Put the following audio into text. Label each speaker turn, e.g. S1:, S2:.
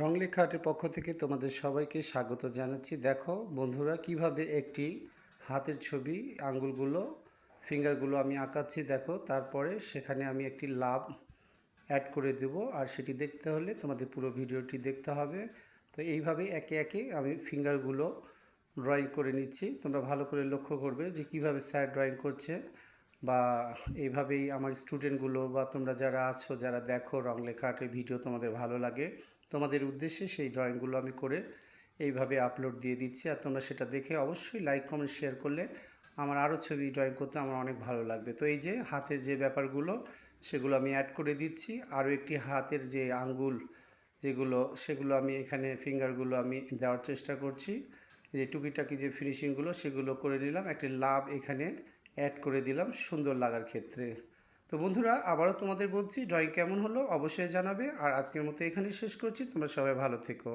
S1: রংলেখা আর্টের পক্ষ থেকে তোমাদের সবাইকে স্বাগত জানাচ্ছি। দেখো বন্ধুরা, কিভাবে একটি হাতের ছবি আঙ্গুলগুলো ফিঙ্গারগুলো আমি আঁকাচ্ছি। দেখো, তারপরে সেখানে আমি একটি লাভ অ্যাড করে দেব, আর সেটি দেখতে হলে তোমাদের পুরো ভিডিওটি দেখতে হবে। তো এইভাবে একে একে আমি ফিঙ্গারগুলো ড্রয়িং করে নিচ্ছি। তোমরা ভালো করে লক্ষ্য করবে যে কিভাবে স্যার ড্রয়িং করছে, বা এইভাবেই আমার স্টুডেন্টগুলো বা তোমরা যারা আছো, যারা দেখো রংলেখা আর্টের ভিডিও তোমাদের ভালো লাগে, তোমাদের উদ্দেশ্যে সেই ড্রয়িংগুলো আমি করে এইভাবে আপলোড দিয়ে দিচ্ছি। আর তোমরা সেটা দেখে অবশ্যই লাইক কমেন্ট শেয়ার করলে আমার আরও ছবি ড্রয়িং করতে আমার অনেক ভালো লাগবে। তো এই যে হাতের যে ব্যাপারগুলো সেগুলো আমি অ্যাড করে দিচ্ছি। আরও একটি হাতের যে আঙ্গুল যেগুলো, সেগুলো আমি এখানে ফিঙ্গারগুলো আমি দেওয়ার চেষ্টা করছি। যে টুকিটাকি যে ফিনিশিংগুলো সেগুলো করে নিলাম, একটি লাভ এখানে অ্যাড করে দিলাম সুন্দর লাগার ক্ষেত্রে। তো বন্ধুরা, আবারও তোমাদের বলছি, ড্রয়িং কেমন হলো অবশ্যই জানাবে। আর আজকের মতো এখানেই শেষ করছি। তোমরা সবাই ভালো থেকো।